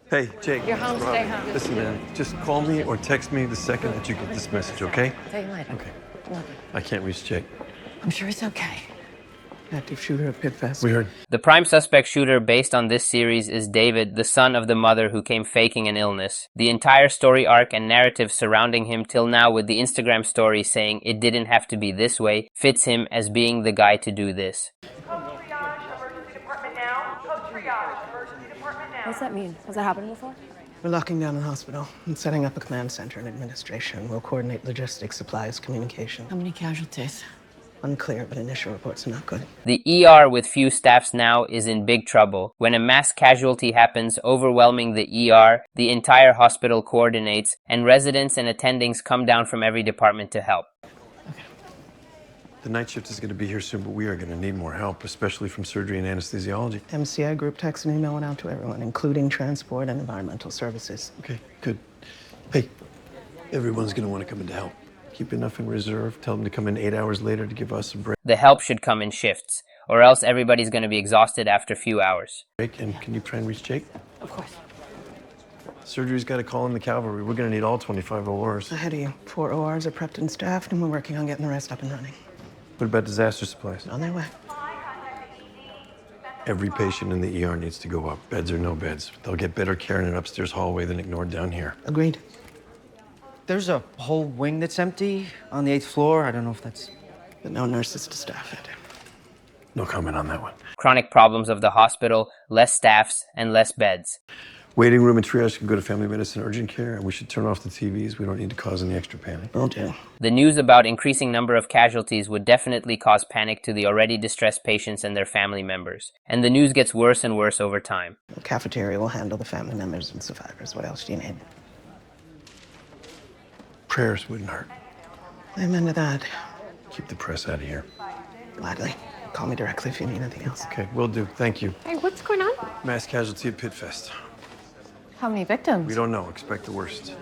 Hey, Jake. You're home, stay home. Listen, man, just call me or text me the second that you get this message, okay? Tell you later. Okay. I can't reach Jake. I'm sure he's okay. Active shooter at Pitt Fest. We heard. The prime suspect shooter based on this series is David, the son of the mother who came faking an illness. The entire story arc and narrative surrounding him till now, with the Instagram story saying it didn't have to be this way, fits him as being the guy to do this. Code triage, emergency department now. Code triage, emergency department now. What's that mean? Has that happened before? We're locking down the hospital and setting up a command center and administration. We'll coordinate logistics, supplies, communication. How many casualties? Unclear, but initial reports are not good. The ER with few staffs now is in big trouble. When a mass casualty happens, overwhelming the ER, the entire hospital coordinates, and residents and attendings come down from every department to help. The night shift is going to be here soon, but we are going to need more help, especially from surgery and anesthesiology. MCI group text and email went out to everyone, including transport and environmental services. Okay, good. Hey, everyone's going to want to come in to help. Keep enough in reserve. Tell them to come in 8 hours later to give us a break. The help should come in shifts, or else everybody's going to be exhausted after a few hours. And can you try and reach Jake? Of course. Surgery's got to call in the cavalry. We're going to need all 25 ORs. Ahead of you. 4 ORs are prepped and staffed, and we're working on getting the rest up and running. What about disaster supplies? On their way. Every patient in the ER needs to go up, beds or no beds. They'll get better care in an upstairs hallway than ignored down here. Agreed. There's a whole wing that's empty on the 8th floor. I don't know if that's... But no nurses to staff it. No comment on that one. Chronic problems of the hospital, less staffs, and less beds. Waiting room and triage can go to family medicine urgent care, and we should turn off the TVs. We don't need to cause any extra panic. Will do. The news about increasing number of casualties would definitely cause panic to the already distressed patients and their family members. And the news gets worse and worse over time. The cafeteria will handle the family members and survivors. What else do you need? Prayers wouldn't hurt. Amen to that. Keep the press out of here. Gladly. Call me directly if you need anything else. Okay, will do. Thank you. Hey, what's going on? Mass casualty at Pitt Fest. How many victims? We don't know. Expect the worst.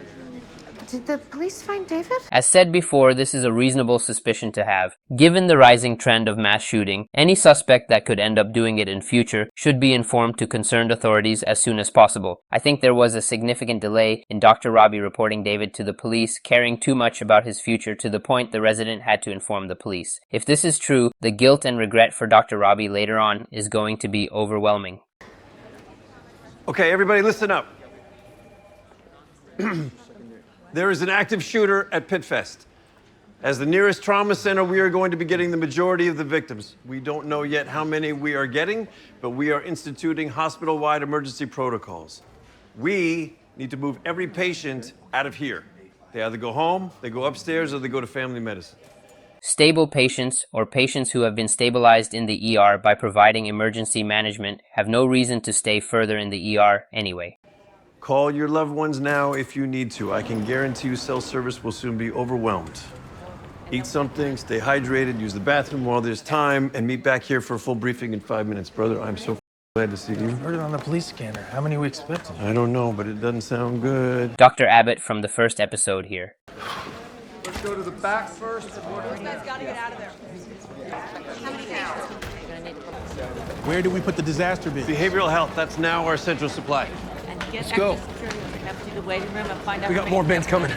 Did the police find David? As said before, this is a reasonable suspicion to have. Given the rising trend of mass shooting, any suspect that could end up doing it in future should be informed to concerned authorities as soon as possible. I think there was a significant delay in Dr. Robbie reporting David to the police, caring too much about his future to the point the resident had to inform the police. If this is true, the guilt and regret for Dr. Robbie later on is going to be overwhelming. Okay, everybody listen up. There is an active shooter at Pitt Fest. As the nearest trauma center, we are going to be getting the majority of the victims. We don't know yet how many we are getting, but we are instituting hospital-wide emergency protocols. We need to move every patient out of here. They either go home, they go upstairs, or they go to family medicine. Stable patients, or patients who have been stabilized in the ER by providing emergency management, have no reason to stay further in the ER anyway. Call your loved ones now if you need to. I can guarantee you cell service will soon be overwhelmed. Eat something, stay hydrated, use the bathroom while there's time, and meet back here for a full briefing in 5 minutes. Brother, I'm so glad to see you. Heard it on the police scanner. How many are we expecting? I don't know, but it doesn't sound good. Dr. Abbott from the first episode here. Let's go to the back first. Those guys gotta get out of there. How many patients? Where do we put the disaster bin? Behavioral health, that's now our central supply. Let's go. We got more bins coming.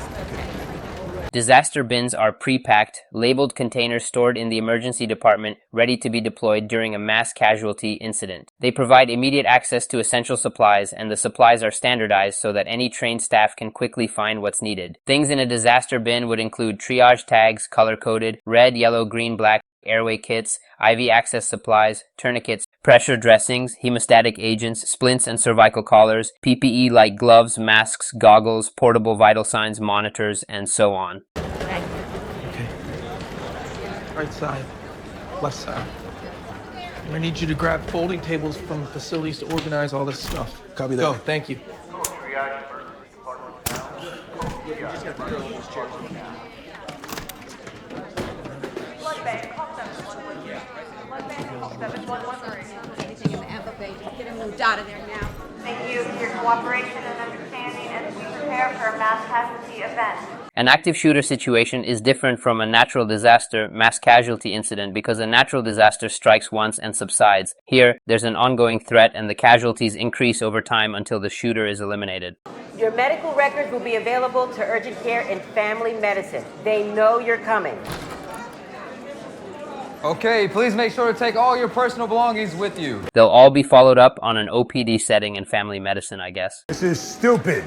Disaster bins are pre-packed, labeled containers stored in the emergency department, ready to be deployed during a mass casualty incident. They provide immediate access to essential supplies, and the supplies are standardized so that any trained staff can quickly find what's needed. Things in a disaster bin would include triage tags, color-coded, red, yellow, green, black, airway kits, IV access supplies, tourniquets, pressure dressings, hemostatic agents, splints and cervical collars, PPE like gloves, masks, goggles, portable vital signs monitors, and so on. Okay. Right side, left side. I need you to grab folding tables from facilities to organize all this stuff. Copy that. Go, thank you. Blood bank, call 711. Blood bank, call 711. Anything in the elevator. Get him moved out of there now. Thank you for your cooperation and understanding as we prepare for a mass casualty event. An active shooter situation is different from a natural disaster mass casualty incident because a natural disaster strikes once and subsides. Here, there's an ongoing threat and the casualties increase over time until the shooter is eliminated. Your medical records will be available to urgent care and family medicine. They know you're coming. Okay, please make sure to take all your personal belongings with you. They'll all be followed up on an OPD setting in family medicine, I guess. This is stupid.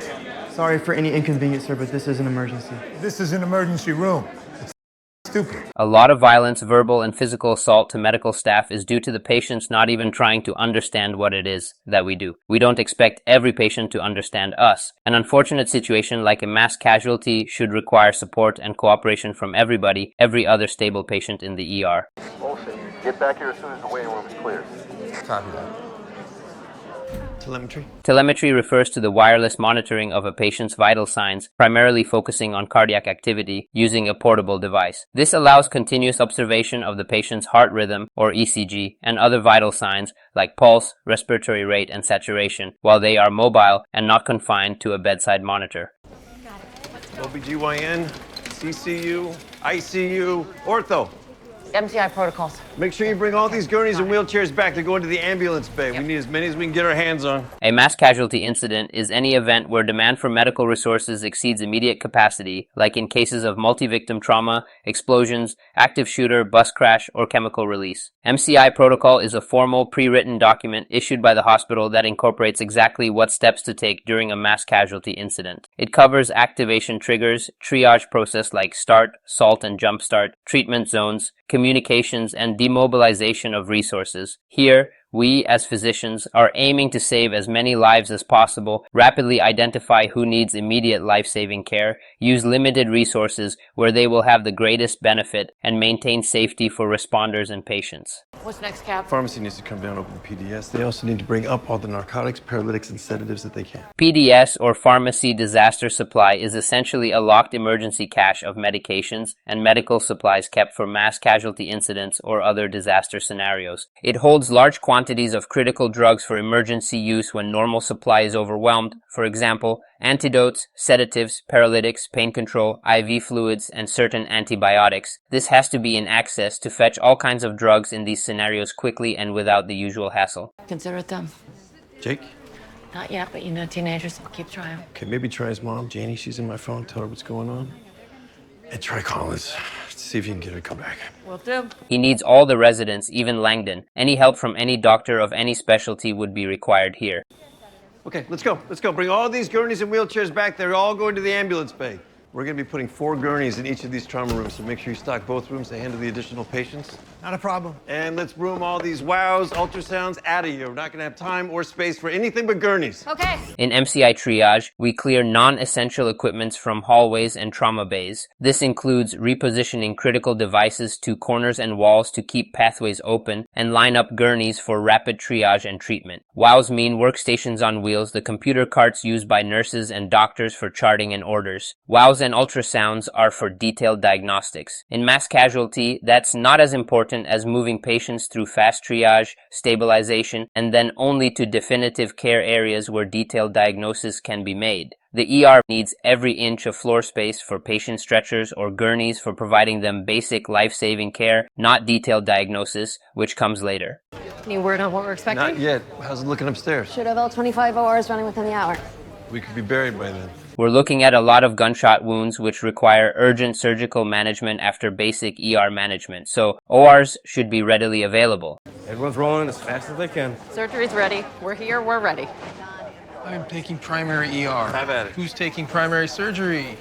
Sorry for any inconvenience, sir, but this is an emergency. This is an emergency room. It's stupid. A lot of violence, verbal and physical assault to medical staff is due to the patients not even trying to understand what it is that we do. We don't expect every patient to understand us. An unfortunate situation like a mass casualty should require support and cooperation from everybody, every other stable patient in the ER. Olsen, get back here as soon as the waiting room is clear. Copy that. Telemetry. Telemetry refers to the wireless monitoring of a patient's vital signs, primarily focusing on cardiac activity, using a portable device. This allows continuous observation of the patient's heart rhythm, or ECG, and other vital signs like pulse, respiratory rate, and saturation, while they are mobile and not confined to a bedside monitor. OBGYN, CCU, ICU, ortho. MCI protocols. Make sure you bring all these gurneys and wheelchairs back. They're going to the ambulance bay. We need as many as we can get our hands on. A mass casualty incident is any event where demand for medical resources exceeds immediate capacity, like in cases of multi-victim trauma, explosions, active shooter, bus crash, or chemical release. MCI protocol is a formal, pre-written document issued by the hospital that incorporates exactly what steps to take during a mass casualty incident. It covers activation triggers, triage process like start, salt and jump start, treatment zones, communications, and demobilization of resources. Here, we, as physicians, are aiming to save as many lives as possible, rapidly identify who needs immediate life-saving care, use limited resources where they will have the greatest benefit, and maintain safety for responders and patients. What's next, Cap? Pharmacy needs to come down, open PDS. They also need to bring up all the narcotics, paralytics, and sedatives that they can. PDS, or Pharmacy Disaster Supply, is essentially a locked emergency cache of medications and medical supplies kept for mass casualty incidents or other disaster scenarios. It holds large quantities of critical drugs for emergency use when normal supply is overwhelmed, for example, antidotes, sedatives, paralytics, pain control, IV fluids, and certain antibiotics. This has to be in access to fetch all kinds of drugs in these scenarios quickly and without the usual hassle. Consider it done. Jake? Not yet, but you know teenagers will keep trying. Okay, maybe try his mom, Janie. She's in my phone. Tell her what's going on. And try Collins. See if you can get her to come back. Will do. He needs all the residents, even Langdon. Any help from any doctor of any specialty would be required here. Okay, let's go. Let's go. Bring all these gurneys and wheelchairs back. They're all going to the ambulance bay. We're going to be putting 4 gurneys in each of these trauma rooms, so make sure you stock both rooms to handle the additional patients. Not a problem. And let's room all these wows, ultrasounds out of here. We're not going to have time or space for anything but gurneys. Okay. In MCI triage, we clear non-essential equipments from hallways and trauma bays. This includes repositioning critical devices to corners and walls to keep pathways open and line up gurneys for rapid triage and treatment. WOWs mean workstations on wheels, the computer carts used by nurses and doctors for charting and orders. WOWs and ultrasounds are for detailed diagnostics. In mass casualty, that's not as important as moving patients through fast triage, stabilization, and then only to definitive care areas where detailed diagnosis can be made. The ER needs every inch of floor space for patient stretchers or gurneys for providing them basic life-saving care, not detailed diagnosis, which comes later. Any word on what we're expecting? Not yet. How's it looking upstairs? Should have L25 ORs running within the hour. We could be buried by then. We're looking at a lot of gunshot wounds which require urgent surgical management after basic ER management, so ORs should be readily available. Everyone's rolling as fast as they can. Surgery's ready. We're here. We're ready. I am taking primary ER. Have at it. Who's taking primary surgery?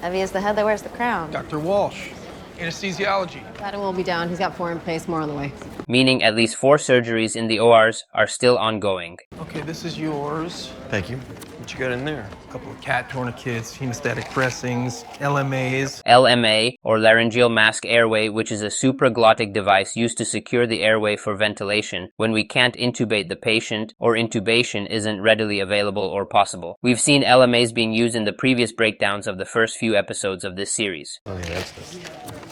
Heavy as the head that wears the crown. Dr. Walsh. Anesthesiology. Adam will be down. He's got 4 in place, more on the way. Meaning at least 4 surgeries in the ORs are still ongoing. Okay, this is yours. Thank you. What you got in there? A couple of cat tourniquets, hemostatic dressings, LMAs. LMA, or laryngeal mask airway, which is a supraglottic device used to secure the airway for ventilation when we can't intubate the patient or intubation isn't readily available or possible. We've seen LMAs being used in the previous breakdowns of the first few episodes of this series. Oh yeah, that's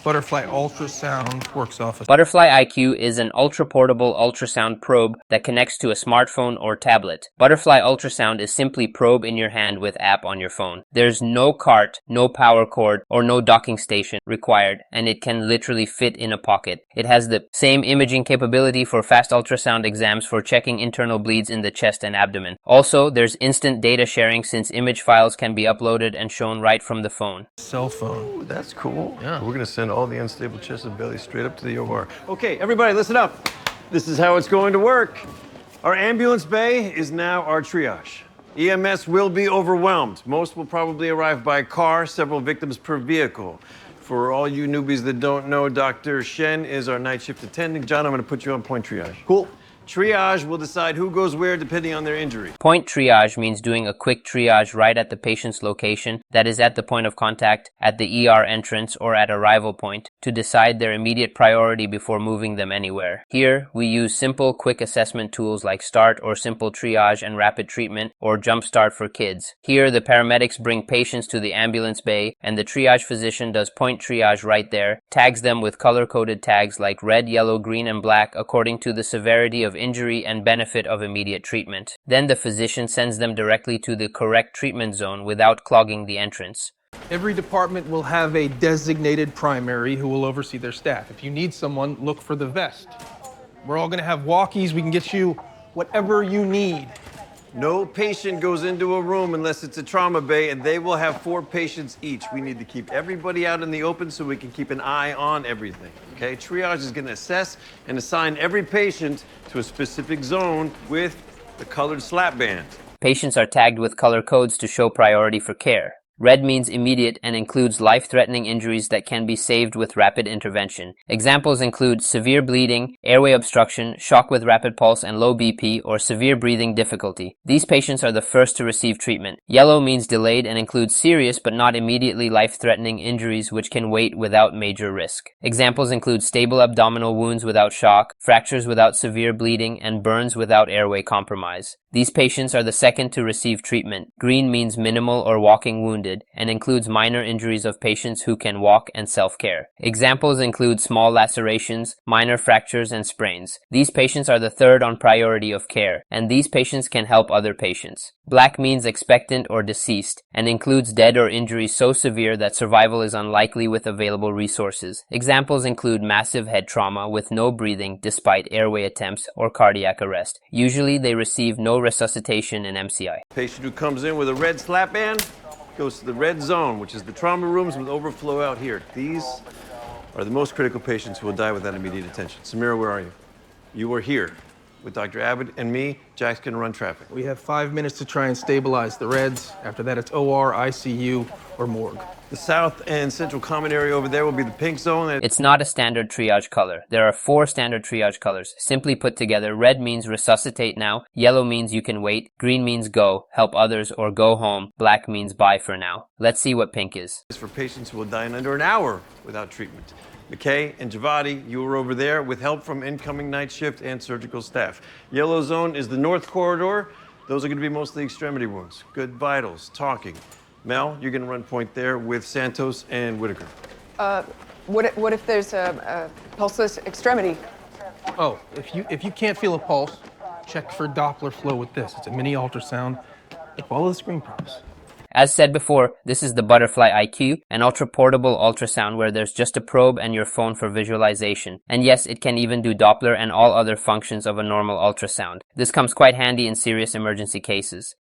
Butterfly ultrasound works off of... Butterfly IQ is an ultra-portable ultrasound probe that connects to a smartphone or tablet. Butterfly ultrasound is simply probe in your hand with app on your phone. There's no cart, no power cord, or no docking station required, and it can literally fit in a pocket. It has the same imaging capability for fast ultrasound exams for checking internal bleeds in the chest and abdomen. Also, there's instant data sharing since image files can be uploaded and shown right from the phone. Cell phone. Ooh, that's cool. Yeah. We're gonna send all the unstable chest and belly straight up to the OR. Okay, everybody, listen up. This is how it's going to work. Our ambulance bay is now our triage. EMS will be overwhelmed. Most will probably arrive by car, several victims per vehicle. For all you newbies that don't know, Dr. Shen is our night shift attending. John, I'm gonna put you on point triage. Cool. Triage will decide who goes where depending on their injury. Point triage means doing a quick triage right at the patient's location, that is at the point of contact, at the ER entrance, or at arrival point, to decide their immediate priority before moving them anywhere. Here, we use simple, quick assessment tools like START or simple triage and rapid treatment, or Jumpstart for kids. Here, the paramedics bring patients to the ambulance bay, and the triage physician does point triage right there, tags them with color-coded tags like red, yellow, green, and black according to the severity of injury and benefit of immediate treatment. Then the physician sends them directly to the correct treatment zone without clogging the entrance. Every department will have a designated primary who will oversee their staff. If you need someone, look for the vest. We're all gonna have walkies. We can get you whatever you need. No patient goes into a room unless it's a trauma bay, and they will have 4 patients each. We need to keep everybody out in the open so we can keep an eye on everything, okay? Triage is gonna assess and assign every patient to a specific zone with the colored slap band. Patients are tagged with color codes to show priority for care. Red means immediate and includes life-threatening injuries that can be saved with rapid intervention. Examples include severe bleeding, airway obstruction, shock with rapid pulse and low BP, or severe breathing difficulty. These patients are the first to receive treatment. Yellow means delayed and includes serious but not immediately life-threatening injuries which can wait without major risk. Examples include stable abdominal wounds without shock, fractures without severe bleeding, and burns without airway compromise. These patients are the second to receive treatment. Green means minimal or walking wounded and includes minor injuries of patients who can walk and self-care. Examples include small lacerations, minor fractures, and sprains. These patients are the third on priority of care, and these patients can help other patients. Black means expectant or deceased and includes dead or injuries so severe that survival is unlikely with available resources. Examples include massive head trauma with no breathing despite airway attempts or cardiac arrest. Usually they receive no resuscitation in MCI. Patient who comes in with a red slap band goes to the red zone, which is the trauma rooms with overflow out here. These are the most critical patients who will die without immediate attention. Samira, where are you? You are here with Dr. Abbott and me. Jack's gonna run traffic. We have 5 minutes to try and stabilize the reds. After that, it's OR, ICU, or morgue. The south and central common area over there will be the pink zone. It's not a standard triage color. There are 4 standard triage colors. Simply put together, red means resuscitate now, yellow means you can wait, green means go, help others, or go home, black means bye for now. Let's see what pink is. It's for patients who will die in under an hour without treatment. McKay and Javadi, you were over there with help from incoming night shift and surgical staff. Yellow zone is the north corridor. Those are going to be mostly extremity wounds. Good vitals, talking. Mel, you're going to run point there with Santos and Whitaker. What if there's a pulseless extremity? Oh, if you can't feel a pulse, check for Doppler flow with this. It's a mini ultrasound. Follow the screen prompts. As said before, this is the Butterfly IQ, an ultra-portable ultrasound where there's just a probe and your phone for visualization. And yes, it can even do Doppler and all other functions of a normal ultrasound. This comes quite handy in serious emergency cases.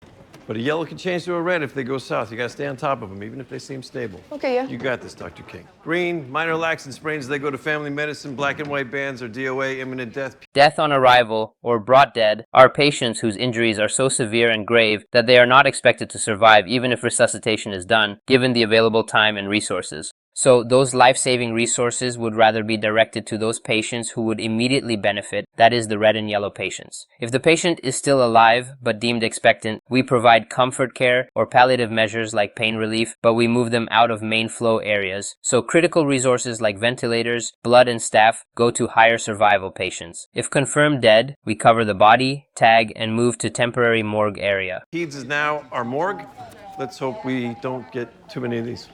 But a yellow can change to a red if they go south. You got to stay on top of them, even if they seem stable. Okay, yeah. You got this, Dr. King. Green, minor laxant sprains, they go to family medicine. Black and white bands are DOA, imminent death. Death on arrival, or brought dead, are patients whose injuries are so severe and grave that they are not expected to survive even if resuscitation is done, given the available time and resources. So those life-saving resources would rather be directed to those patients who would immediately benefit, that is the red and yellow patients. If the patient is still alive but deemed expectant, we provide comfort care or palliative measures like pain relief, but we move them out of main flow areas. So critical resources like ventilators, blood, and staff go to higher survival patients. If confirmed dead, we cover the body, tag, and move to temporary morgue area. Peds is now our morgue. Let's hope we don't get too many of these.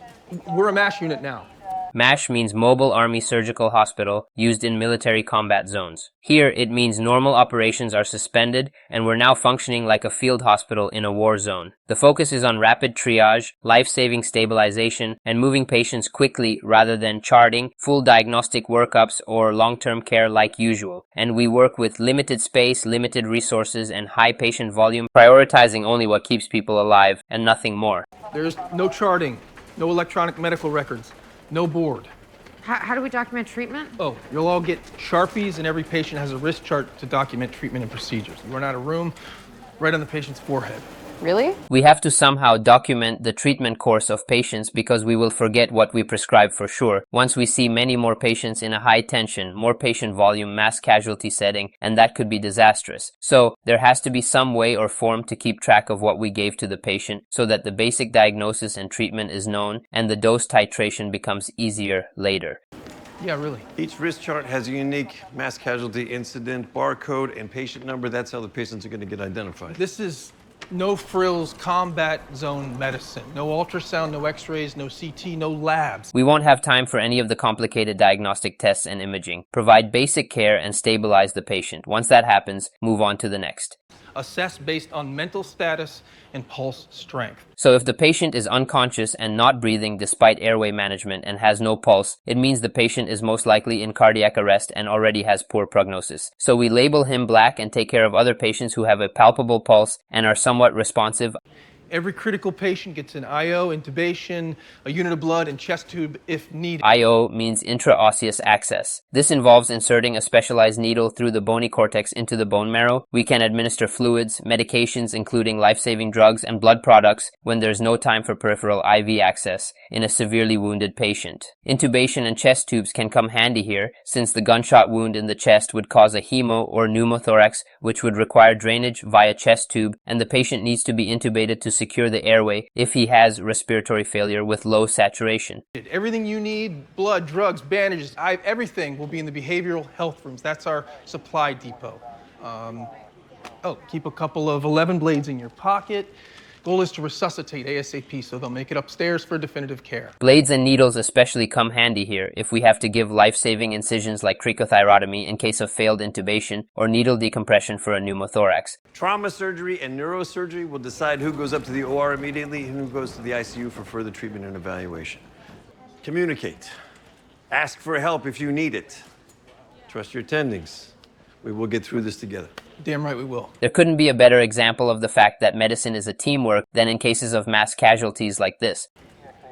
We're a MASH unit now. MASH means Mobile Army Surgical Hospital, used in military combat zones. Here, it means normal operations are suspended and we're now functioning like a field hospital in a war zone. The focus is on rapid triage, life-saving stabilization, and moving patients quickly rather than charting, full diagnostic workups, or long-term care like usual. And we work with limited space, limited resources, and high patient volume, prioritizing only what keeps people alive and nothing more. There's no charting, no electronic medical records, no board. How do we document treatment? Oh, you'll all get Sharpies, and every patient has a wrist chart to document treatment and procedures. You run out of room, right on the patient's forehead. Really? We have to somehow document the treatment course of patients because we will forget what we prescribe for sure once we see many more patients in a high tension, more patient volume mass casualty setting, and that could be disastrous. So there has to be some way or form to keep track of what we gave to the patient so that the basic diagnosis and treatment is known and the dose titration becomes easier later. Yeah, really. Each wrist chart has a unique mass casualty incident, barcode, and patient number. That's how the patients are going to get identified. This is no frills combat zone medicine. No ultrasound, no x-rays, no CT, no labs. We won't have time for any of the complicated diagnostic tests and imaging. Provide basic care and stabilize the patient. Once that happens, move on to the next. Assess based on mental status and pulse strength. So if the patient is unconscious and not breathing despite airway management and has no pulse, it means the patient is most likely in cardiac arrest and already has poor prognosis. So we label him black and take care of other patients who have a palpable pulse and are somewhat responsive. Every critical patient gets an IO, intubation, a unit of blood, and chest tube if needed. IO means intraosseous access. This involves inserting a specialized needle through the bony cortex into the bone marrow. We can administer fluids, medications including life-saving drugs and blood products when there's no time for peripheral IV access in a severely wounded patient. Intubation and chest tubes can come handy here since the gunshot wound in the chest would cause a hemo or pneumothorax which would require drainage via chest tube, and the patient needs to be intubated to secure the airway if he has respiratory failure with low saturation. Everything you need, blood, drugs, bandages, everything will be in the behavioral health rooms. That's our supply depot. Keep a couple of 11 blades in your pocket. Goal is to resuscitate ASAP, so they'll make it upstairs for definitive care. Blades and needles especially come handy here if we have to give life-saving incisions like cricothyrotomy in case of failed intubation or needle decompression for a pneumothorax. Trauma surgery and neurosurgery will decide who goes up to the OR immediately and who goes to the ICU for further treatment and evaluation. Communicate. Ask for help if you need it. Trust your attendings. We will get through this together. Damn right we will. There couldn't be a better example of the fact that medicine is a teamwork than in cases of mass casualties like this.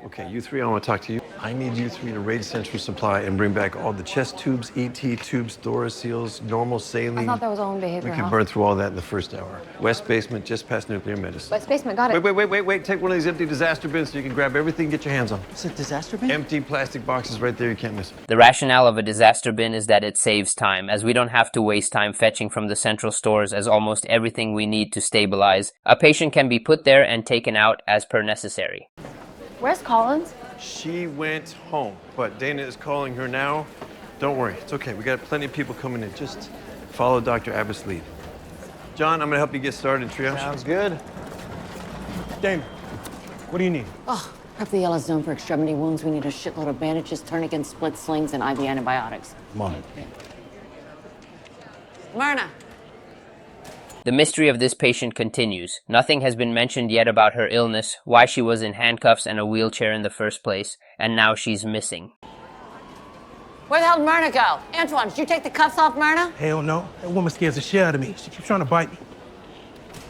Okay, you three, I want to talk to you. I need you three to raid central supply and bring back all the chest tubes, ET tubes, thoraceals, normal saline. I thought that was all in behavioral We can health. burn through all that in the first hour. West basement, just past nuclear medicine. West basement, got it. Wait. Take one of these empty disaster bins so you can grab everything, get your hands on. It's a disaster bin? Empty plastic boxes right there, you can't miss them. The rationale of a disaster bin is that it saves time, as we don't have to waste time fetching from the central stores as almost everything we need to stabilize. A patient can be put there and taken out as per necessary. Where's Collins? She went home, but Dana is calling her now. Don't worry, it's okay. We got plenty of people coming in. Just follow Dr. Abbott's lead. John, I'm gonna help you get started in triage. Sounds good. Dame, what do you need? Oh, prep the yellow zone for extremity wounds. We need a shitload of bandages, tourniquets, split slings, and IV antibiotics. Come on. Myrna. The mystery of this patient continues. Nothing has been mentioned yet about her illness, why she was in handcuffs and a wheelchair in the first place, and now she's missing. Where the hell did Myrna go? Antoine, did you take the cuffs off Myrna? Hell no. That woman scares the shit out of me. She keeps trying to bite me.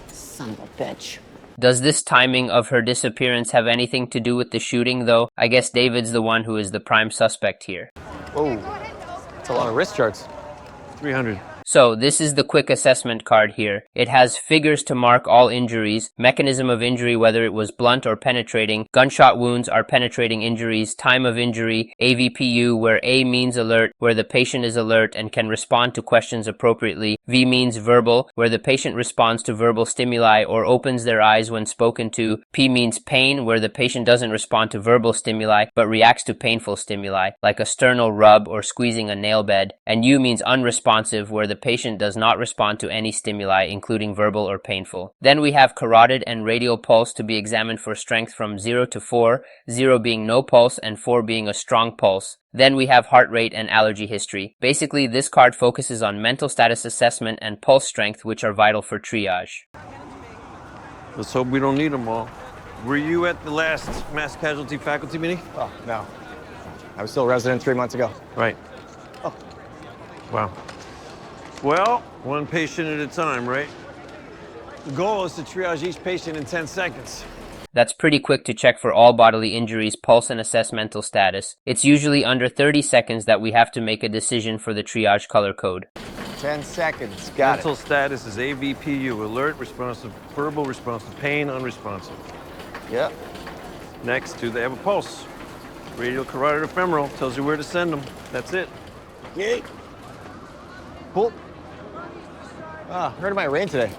Son of a bitch. Does this timing of her disappearance have anything to do with the shooting, though? I guess David's the one who is the prime suspect here. Whoa, that's a lot of wrist charts. 300. So, this is the quick assessment card here. It has figures to mark all injuries, mechanism of injury whether it was blunt or penetrating, gunshot wounds are penetrating injuries, time of injury, AVPU where A means alert, where the patient is alert and can respond to questions appropriately, V means verbal, where the patient responds to verbal stimuli or opens their eyes when spoken to, P means pain, where the patient doesn't respond to verbal stimuli but reacts to painful stimuli, like a sternal rub or squeezing a nail bed, and U means unresponsive, where the patient does not respond to any stimuli, including verbal or painful. Then we have carotid and radial pulse to be examined for strength from 0 to 4, 0 being no pulse and 4 being a strong pulse. Then we have heart rate and allergy history. Basically, this card focuses on mental status assessment and pulse strength, which are vital for triage. Let's hope we don't need them all. Were you at the last mass casualty faculty meeting? Oh, no. I was still a resident 3 months ago. Right. Oh. Wow. Well, one patient at a time, right? The goal is to triage each patient in 10 seconds. That's pretty quick to check for all bodily injuries, pulse, and assess mental status. It's usually under 30 seconds that we have to make a decision for the triage color code. 10 seconds. Got Mental status is AVPU, alert, responsive, verbal, responsive, pain, unresponsive. Yep. Next, do they have a pulse? Radial, carotid, or femoral tells you where to send them. That's it. Yay. Cool. Heard of my rain today.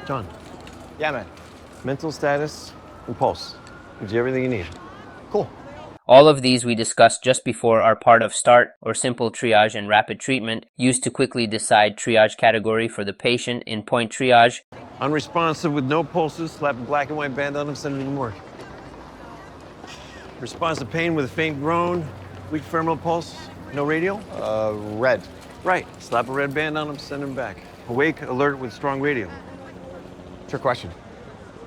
John. Yeah, man. Mental status and pulse. Gives you everything you need. Cool. All of these we discussed just before are part of START, or simple triage and rapid treatment, used to quickly decide triage category for the patient in point triage. Unresponsive with no pulses, slap a black and white band on them, send them to morgue. Responsive pain with a faint groan, weak femoral pulse, no radial? Red. Right, slap a red band on them, send them back. Awake, alert with strong radial. Trick question.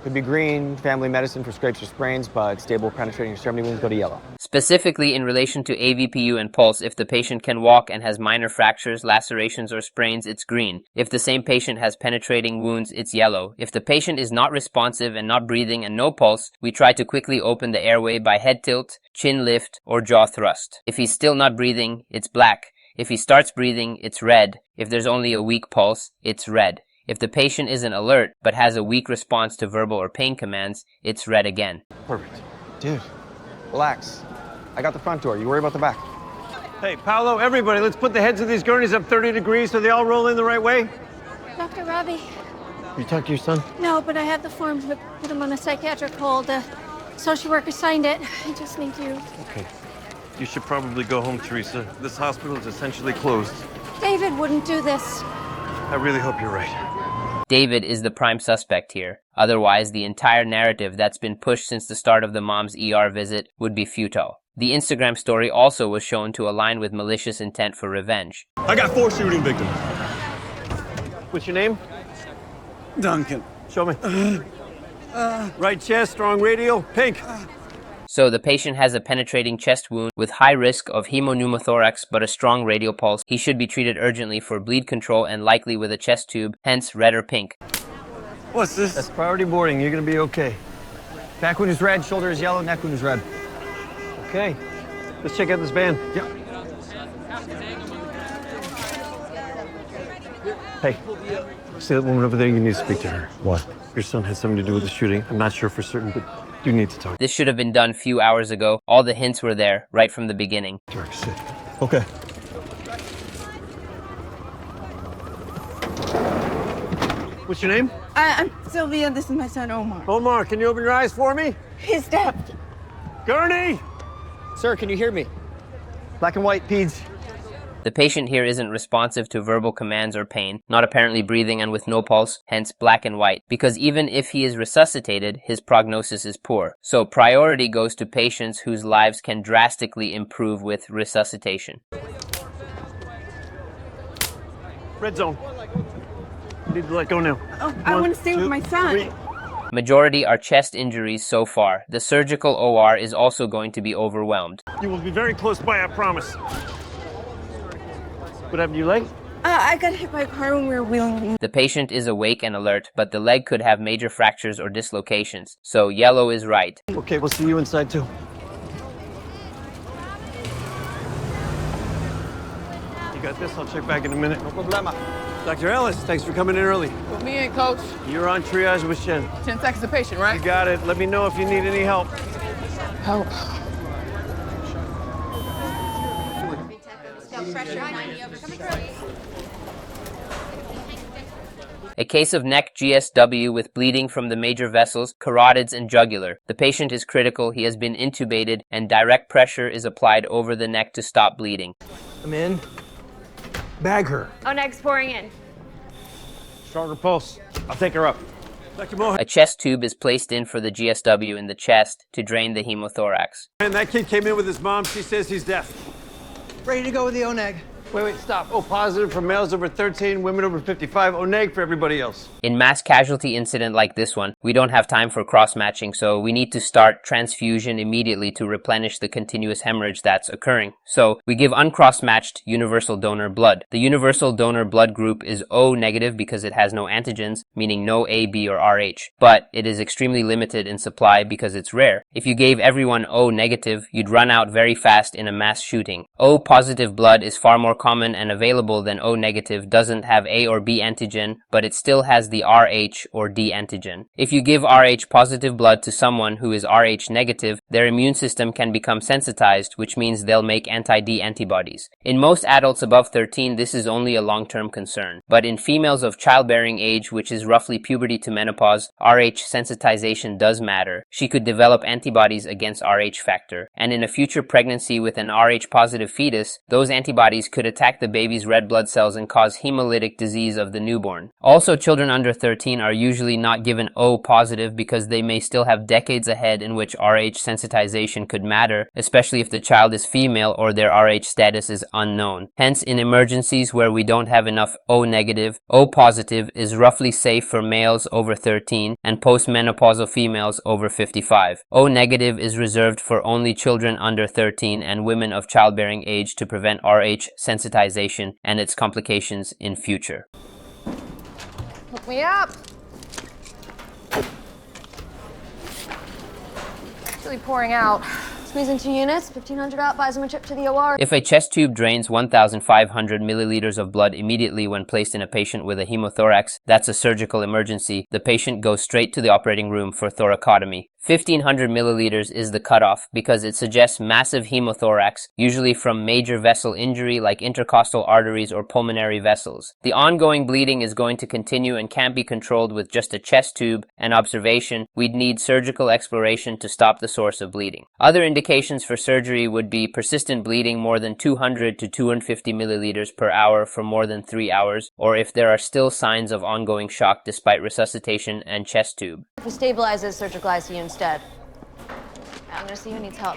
Could be green, family medicine for scrapes or sprains, but stable penetrating extremity wounds go to yellow. Specifically in relation to AVPU and pulse, if the patient can walk and has minor fractures, lacerations, or sprains, it's green. If the same patient has penetrating wounds, it's yellow. If the patient is not responsive and not breathing and no pulse, we try to quickly open the airway by head tilt, chin lift, or jaw thrust. If he's still not breathing, it's black. If he starts breathing, it's red. If there's only a weak pulse, it's red. If the patient isn't alert but has a weak response to verbal or pain commands, it's red again. Perfect. Dude, relax. I got the front door. You worry about the back. Hey, Paolo, everybody, let's put the heads of these gurneys up 30 degrees so they all roll in the right way. Dr. Robbie. You talked to your son? No, but I have the form to put him on a psychiatric hold. The social worker signed it. I just need you. Okay. You should probably go home, Teresa. This hospital is essentially closed. David wouldn't do this. I really hope you're right. David is the prime suspect here. Otherwise, the entire narrative that's been pushed since the start of the mom's ER visit would be futile. The Instagram story also was shown to align with malicious intent for revenge. I got 4 shooting victims. What's your name? Duncan. Show me. Right chest, strong radial, pink. So the patient has a penetrating chest wound with high risk of hemopneumothorax but a strong radial pulse. He should be treated urgently for bleed control and likely with a chest tube, hence red or pink. What's this? That's priority boarding. You're gonna be okay. Back wound is red, shoulder is yellow, neck wound is red. Okay. Let's check out this band. Yep. Hey, see that woman over there? You need to speak to her. What? Your son had something to do with the shooting. I'm not sure for certain, but you need to talk. This should have been done few hours ago. All the hints were there, right from the beginning. Dirk, sit. Okay. What's your name? I'm Sylvia. This is my son, Omar. Omar, can you open your eyes for me? He's deaf. Gurney! Sir, can you hear me? Black and white, peds. The patient here isn't responsive to verbal commands or pain, not apparently breathing and with no pulse, hence black and white, because even if he is resuscitated, his prognosis is poor. So priority goes to patients whose lives can drastically improve with resuscitation. Red zone. You need to let go now. Oh, I want to stay with my son. 3. Majority are chest injuries so far. The surgical OR is also going to be overwhelmed. You will be very close by, I promise. What happened to your leg? I got hit by a car when we were wheeling. The patient is awake and alert, but the leg could have major fractures or dislocations. So yellow is right. Okay, we'll see you inside too. You got this? I'll check back in a minute. No problema. Dr. Ellis, thanks for coming in early. Put me in, coach. You're on triage with Shen. 10 seconds a patient, right? You got it. Let me know if you need any help. Help. A case of neck GSW with bleeding from the major vessels, carotids, and jugular. The patient is critical, he has been intubated, and direct pressure is applied over the neck to stop bleeding. I'm in. Bag her. Oneg's pouring in. Stronger pulse. I'll take her up. Dr. Mohan. A chest tube is placed in for the GSW in the chest to drain the hemothorax. And that kid came in with his mom. She says he's deaf. Ready to go with the Oneg. Wait, stop. O positive for males over 13, women over 55. O neg for everybody else. In mass casualty incident like this one, we don't have time for cross-matching, so we need to start transfusion immediately to replenish the continuous hemorrhage that's occurring. So we give uncross-matched universal donor blood. The universal donor blood group is O negative because it has no antigens, meaning no A, B, or Rh. But it is extremely limited in supply because it's rare. If you gave everyone O negative, you'd run out very fast in a mass shooting. O positive blood is far more common and available than O negative, doesn't have A or B antigen, but it still has the Rh or D antigen. If you give Rh positive blood to someone who is Rh negative, their immune system can become sensitized, which means they'll make anti-D antibodies. In most adults above 13, this is only a long-term concern. But in females of childbearing age, which is roughly puberty to menopause, Rh sensitization does matter. She could develop antibodies against Rh factor. And in a future pregnancy with an Rh positive fetus, those antibodies could attack the baby's red blood cells and cause hemolytic disease of the newborn. Also, children under 13 are usually not given O positive because they may still have decades ahead in which Rh sensitization could matter, especially if the child is female or their Rh status is unknown. Hence, in emergencies where we don't have enough O negative, O positive is roughly safe for males over 13 and postmenopausal females over 55. O negative is reserved for only children under 13 and women of childbearing age to prevent Rh sensitization and its complications in future. Hook me up. It's really pouring out. Squeezing 2 units, 1,500 out, buys him a trip to the OR. If a chest tube drains 1,500 milliliters of blood immediately when placed in a patient with a hemothorax, that's a surgical emergency. The patient goes straight to the operating room for thoracotomy. 1,500 milliliters is the cutoff because it suggests massive hemothorax, usually from major vessel injury like intercostal arteries or pulmonary vessels. The ongoing bleeding is going to continue and can't be controlled with just a chest tube and observation. We'd need surgical exploration to stop the source of bleeding. Other indications for surgery would be persistent bleeding more than 200 to 250 milliliters per hour for more than 3 hours, or if there are still signs of ongoing shock despite resuscitation and chest tube. If he stabilizes, surgical ICU instead. I'm gonna see who needs help.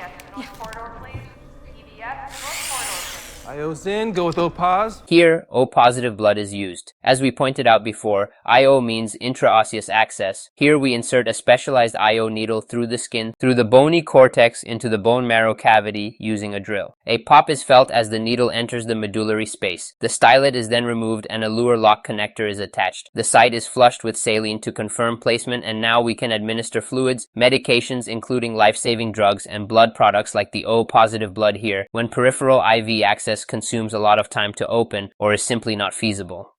IO's in, go with O-pos. Here, O positive blood is used. As we pointed out before, IO means intraosseous access. Here we insert a specialized IO needle through the skin, through the bony cortex into the bone marrow cavity using a drill. A pop is felt as the needle enters the medullary space. The stylet is then removed and a Luer lock connector is attached. The site is flushed with saline to confirm placement, and now we can administer fluids, medications including life-saving drugs, and blood products like the O positive blood here when peripheral IV access consumes a lot of time to open or is simply not feasible.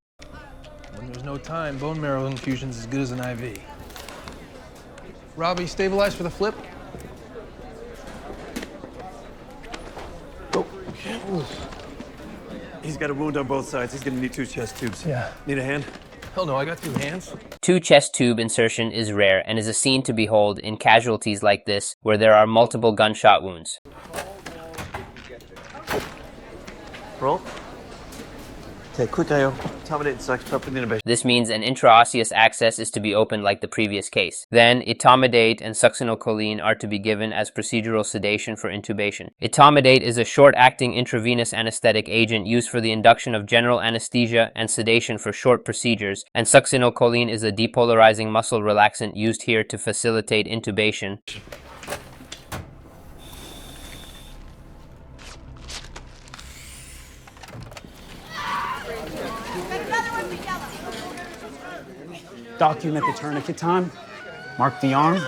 When there's no time, bone marrow infusion is as good as an IV. Robbie, stabilize for the flip. He's got a wound on both sides. He's going to need 2 chest tubes. Yeah. Need a hand? Hell no, I got 2 hands. 2 chest tube insertion is rare and is a scene to behold in casualties like this where there are multiple gunshot wounds. Roll. Okay, quick IO. Accommodate sucks, prep for the intubation. This means an intraosseous access is to be opened like the previous case. Then, etomidate and succinylcholine are to be given as procedural sedation for intubation. Etomidate is a short-acting intravenous anesthetic agent used for the induction of general anesthesia and sedation for short procedures, and succinylcholine is a depolarizing muscle relaxant used here to facilitate intubation. Document the tourniquet time, mark the arm,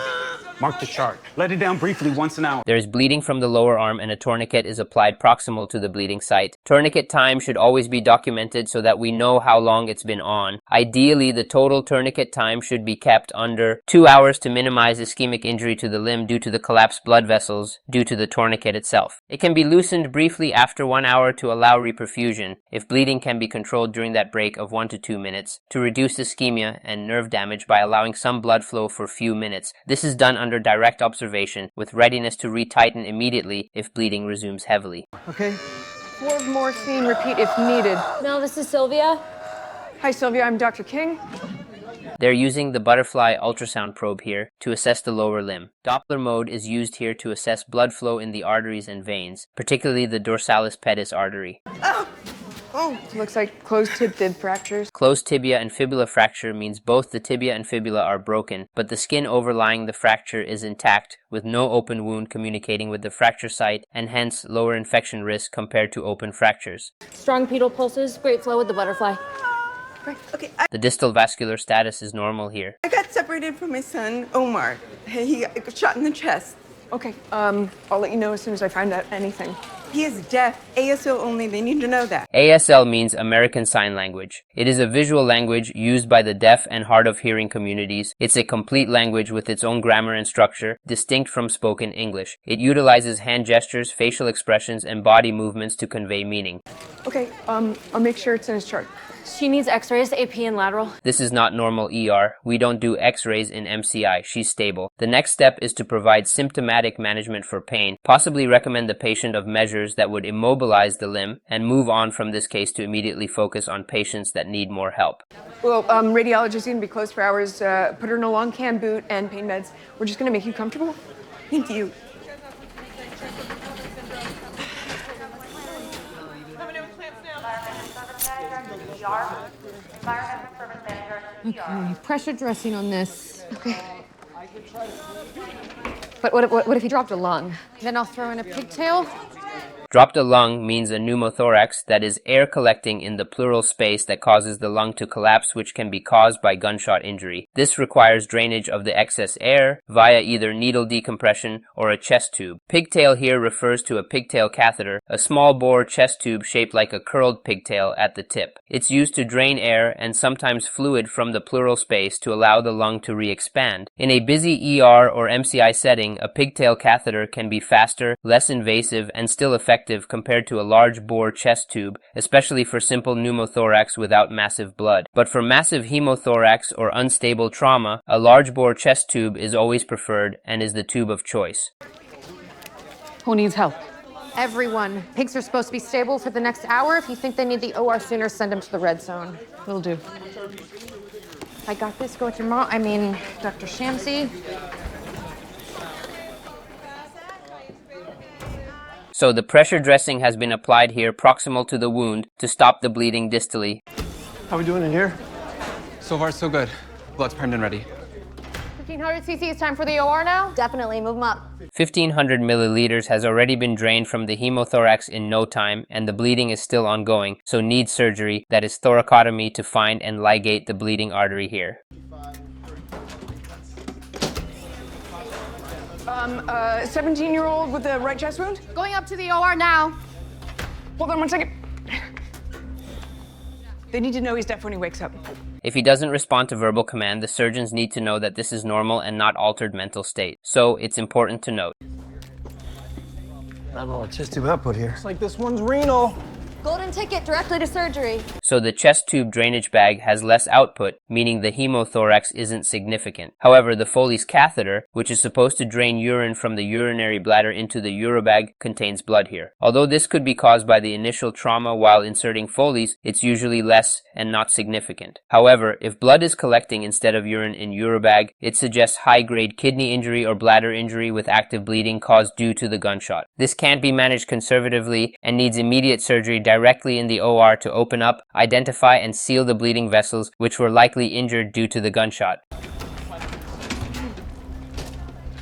mark the chart. Let it down briefly once an hour. There is bleeding from the lower arm and a tourniquet is applied proximal to the bleeding site. Tourniquet time should always be documented so that we know how long it's been on. Ideally, the total tourniquet time should be kept under 2 hours to minimize ischemic injury to the limb due to the collapsed blood vessels due to the tourniquet itself. It can be loosened briefly after 1 hour to allow reperfusion if bleeding can be controlled during that break of 1 to 2 minutes to reduce ischemia and nerve damage by allowing some blood flow for a few minutes. This is done under direct observation with readiness to retighten immediately if bleeding resumes heavily. Okay, 4 of morphine, repeat if needed. Mel, this is Sylvia. Hi, Sylvia, I'm Dr. King. They're using the butterfly ultrasound probe here to assess the lower limb. Doppler mode is used here to assess blood flow in the arteries and veins, particularly the dorsalis pedis artery. Oh, looks like closed tib fractures. Closed tibia and fibula fracture means both the tibia and fibula are broken, but the skin overlying the fracture is intact, with no open wound communicating with the fracture site, and hence lower infection risk compared to open fractures. Strong pedal pulses, great flow with the butterfly. Right. Okay, The distal vascular status is normal here. I got separated from my son, Omar. He got shot in the chest. Okay, I'll let you know as soon as I find out anything. He is deaf, ASL only, they need to know that. ASL means American Sign Language. It is a visual language used by the deaf and hard of hearing communities. It's a complete language with its own grammar and structure, distinct from spoken English. It utilizes hand gestures, facial expressions, and body movements to convey meaning. Okay, I'll make sure it's in his chart. She needs x-rays, AP, and lateral. This is not normal ER. We don't do x-rays in MCI. She's stable. The next step is to provide symptomatic management for pain, possibly recommend the patient of measures that would immobilize the limb, and move on from this case to immediately focus on patients that need more help. Well, radiology's gonna be closed for hours. Put her in a long cam boot and pain meds. We're just gonna make you comfortable. Thank you. Okay, pressure dressing on this. Okay. But what if he dropped a lung? Then I'll throw in a pigtail. Dropped a lung means a pneumothorax, that is air collecting in the pleural space that causes the lung to collapse, which can be caused by gunshot injury. This requires drainage of the excess air via either needle decompression or a chest tube. Pigtail here refers to a pigtail catheter, a small bore chest tube shaped like a curled pigtail at the tip. It's used to drain air and sometimes fluid from the pleural space to allow the lung to re-expand. In a busy ER or MCI setting, a pigtail catheter can be faster, less invasive, and still effective compared to a large bore chest tube, especially for simple pneumothorax without massive blood. But for massive hemothorax or unstable trauma, a large bore chest tube is always preferred and is the tube of choice. Who needs help? Everyone. Pigs are supposed to be stable for the next hour. If you think they need the OR sooner, send them to the red zone. Will do. I got this. Go with your mom. Dr. Shamsi. So the pressure dressing has been applied here proximal to the wound to stop the bleeding distally. How we doing in here? So far, so good. Blood's primed and ready. 1500 cc's time for the OR now? Definitely, move them up. 1500 milliliters has already been drained from the hemothorax in no time, and the bleeding is still ongoing, so needs surgery, that is thoracotomy, to find and ligate the bleeding artery here. 17-year-old with a right chest wound? Going up to the OR now. Hold on 1 second. They need to know he's deaf when he wakes up. If he doesn't respond to verbal command, the surgeons need to know that this is normal and not altered mental state. So it's important to note. I don't know what chest tube output here. It's like this one's renal. Golden ticket directly to surgery. So the chest tube drainage bag has less output, meaning the hemothorax isn't significant. However, the Foley's catheter, which is supposed to drain urine from the urinary bladder into the urobag, contains blood here. Although this could be caused by the initial trauma while inserting Foley's, it's usually less and not significant. However, if blood is collecting instead of urine in urobag, it suggests high-grade kidney injury or bladder injury with active bleeding caused due to the gunshot. This can't be managed conservatively and needs immediate surgery directly in the OR to open up, identify, and seal the bleeding vessels which were likely injured due to the gunshot.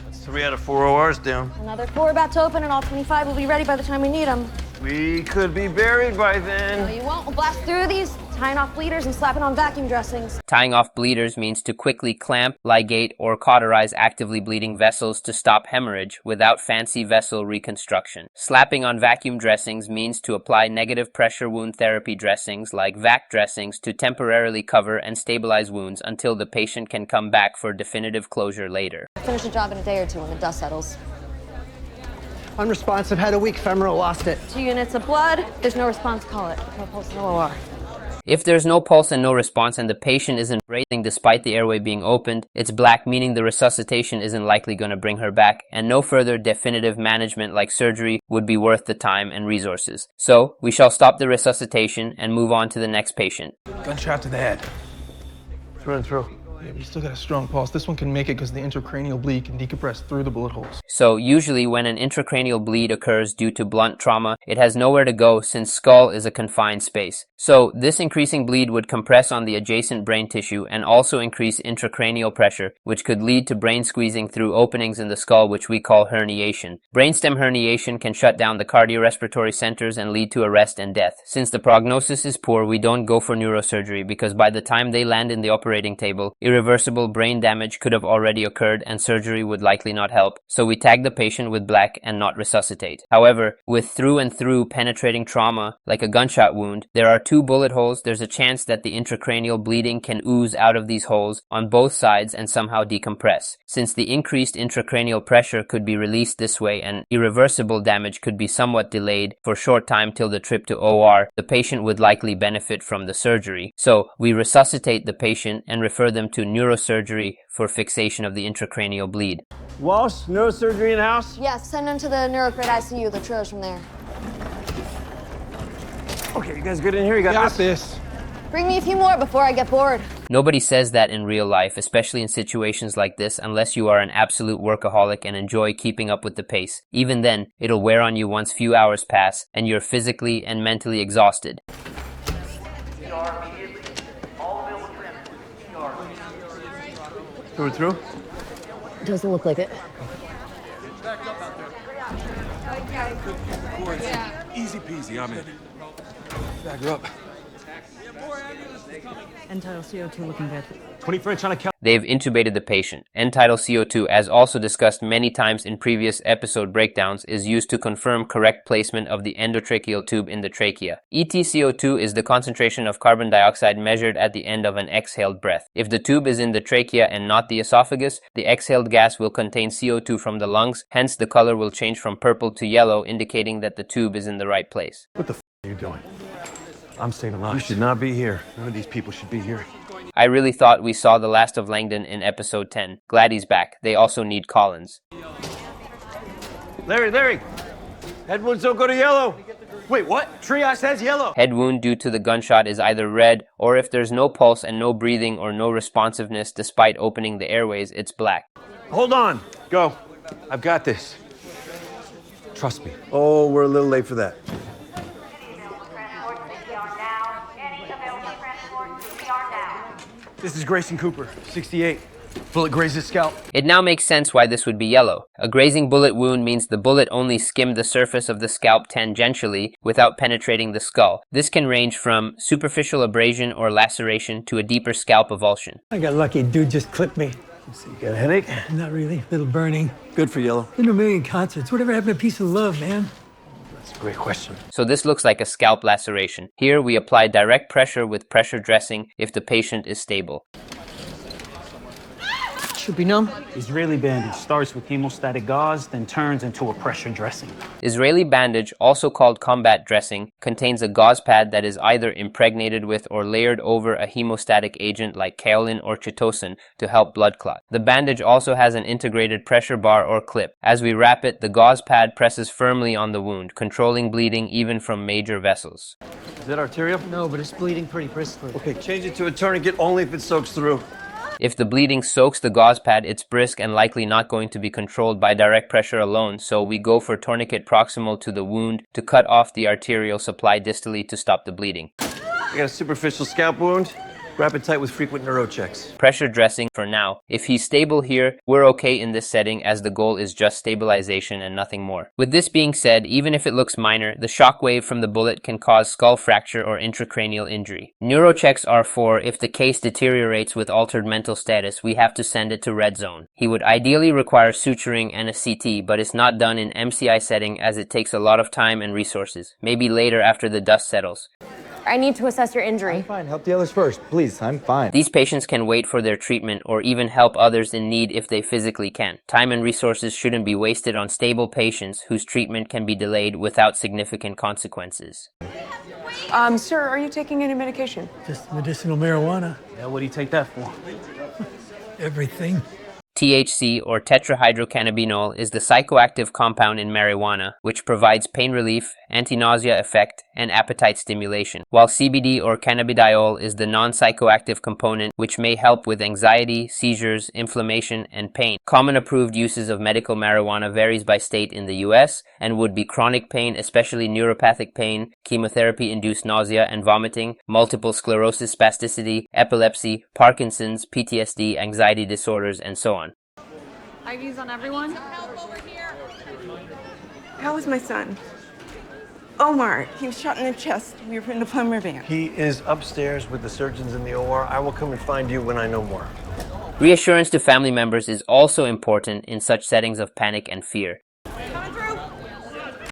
That's 3 out of 4 ORs down. Another 4 about to open, and all 25 will be ready by the time we need them. We could be buried by then. No, you won't. We'll blast through these, tying off bleeders and slapping on vacuum dressings. Tying off bleeders means to quickly clamp, ligate, or cauterize actively bleeding vessels to stop hemorrhage without fancy vessel reconstruction. Slapping on vacuum dressings means to apply negative pressure wound therapy dressings like VAC dressings to temporarily cover and stabilize wounds until the patient can come back for definitive closure later. Finish the job in a day or two when the dust settles. Unresponsive, had a weak femoral, lost it. 2 units of blood. There's no response, call it. No pulse, no OR. If there's no pulse and no response and the patient isn't breathing despite the airway being opened, it's black, meaning the resuscitation isn't likely going to bring her back, and no further definitive management like surgery would be worth the time and resources. So, we shall stop the resuscitation and move on to the next patient. Gunshot to the head. Through and through. Yeah, but you still got a strong pulse. This one can make it because the intracranial bleed can decompress through the bullet holes. So usually when an intracranial bleed occurs due to blunt trauma, it has nowhere to go since skull is a confined space. So this increasing bleed would compress on the adjacent brain tissue and also increase intracranial pressure, which could lead to brain squeezing through openings in the skull, which we call herniation. Brainstem herniation can shut down the cardiorespiratory centers and lead to arrest and death. Since the prognosis is poor, we don't go for neurosurgery because by the time they land in the operating table, irreversible brain damage could have already occurred and surgery would likely not help, so we tag the patient with black and not resuscitate. However, with through and through penetrating trauma, like a gunshot wound, there are 2 bullet holes. There's a chance that the intracranial bleeding can ooze out of these holes on both sides and somehow decompress. Since the increased intracranial pressure could be released this way and irreversible damage could be somewhat delayed for a short time till the trip to OR, the patient would likely benefit from the surgery. So we resuscitate the patient and refer them to neurosurgery for fixation of the intracranial bleed. Walsh, neurosurgery in-house? Yes, send him to the neurocrit ICU. The triage from there. Okay, you guys good in here? You got this? Bring me a few more before I get bored. Nobody says that in real life, especially in situations like this, unless you are an absolute workaholic and enjoy keeping up with the pace. Even then, it'll wear on you once few hours pass and you're physically and mentally exhausted. Through and through? Doesn't look like it. Easy peasy, I'm in. Back her up. End-tidal CO2 looking good. 20 French on a cal. They've intubated the patient. End-tidal CO2, as also discussed many times in previous episode breakdowns, is used to confirm correct placement of the endotracheal tube in the trachea. EtCO2 is the concentration of carbon dioxide measured at the end of an exhaled breath. If the tube is in the trachea and not the esophagus, the exhaled gas will contain CO2 from the lungs, hence the color will change from purple to yellow, indicating that the tube is in the right place. What the are you doing? I'm saving lives. You should not be here. None of these people should be here. I really thought we saw the last of Langdon in episode 10. Glad he's back. They also need Collins. Larry! Head wounds don't go to yellow. Wait, what? Triage says yellow. Head wound due to the gunshot is either red, or if there's no pulse and no breathing or no responsiveness despite opening the airways, it's black. Hold on. Go. I've got this. Trust me. Oh, we're a little late for that. This is Grayson Cooper, 68. Bullet grazed his scalp. It now makes sense why this would be yellow. A grazing bullet wound means the bullet only skimmed the surface of the scalp tangentially without penetrating the skull. This can range from superficial abrasion or laceration to a deeper scalp avulsion. I got lucky. Dude just clipped me. You got a headache? Not really. Little burning. Good for yellow. Been to a million concerts. Whatever happened to peace and love, man? That's a great question. So this looks like a scalp laceration. Here we apply direct pressure with pressure dressing if the patient is stable. Should be numb. Israeli bandage starts with hemostatic gauze, then turns into a pressure dressing. Israeli bandage, also called combat dressing, contains a gauze pad that is either impregnated with or layered over a hemostatic agent like kaolin or chitosan to help blood clot. The bandage also has an integrated pressure bar or clip. As we wrap it, the gauze pad presses firmly on the wound, controlling bleeding even from major vessels. Is that arterial? No, but it's bleeding pretty briskly. Okay, change it to a tourniquet only if it soaks through. If the bleeding soaks the gauze pad, it's brisk and likely not going to be controlled by direct pressure alone, so we go for tourniquet proximal to the wound to cut off the arterial supply distally to stop the bleeding. I got a superficial scalp wound. Wrap it tight with frequent neuro checks. Pressure dressing for now. If he's stable here, we're okay in this setting as the goal is just stabilization and nothing more. With this being said, even if it looks minor, the shock wave from the bullet can cause skull fracture or intracranial injury. Neuro checks are for if the case deteriorates with altered mental status, we have to send it to red zone. He would ideally require suturing and a CT, but it's not done in MCI setting as it takes a lot of time and resources. Maybe later after the dust settles. I need to assess your injury. I'm fine. Help the others first, please. I'm fine. These patients can wait for their treatment or even help others in need if they physically can. Time and resources shouldn't be wasted on stable patients whose treatment can be delayed without significant consequences. Sir, are you taking any medication? Just medicinal marijuana. Yeah, what do you take that for? Everything. THC, or tetrahydrocannabinol, is the psychoactive compound in marijuana, which provides pain relief, anti-nausea effect, and appetite stimulation, while CBD or cannabidiol is the non-psychoactive component, which may help with anxiety, seizures, inflammation, and pain. Common approved uses of medical marijuana varies by state in the US and would be chronic pain, especially neuropathic pain, chemotherapy-induced nausea and vomiting, multiple sclerosis spasticity, epilepsy, Parkinson's, PTSD, anxiety disorders, and so on. IVs on everyone? How is my son? Omar, he was shot in the chest. We were in the plumber van. He is upstairs with the surgeons in the OR. I will come and find you when I know more. Reassurance to family members is also important in such settings of panic and fear. Coming through.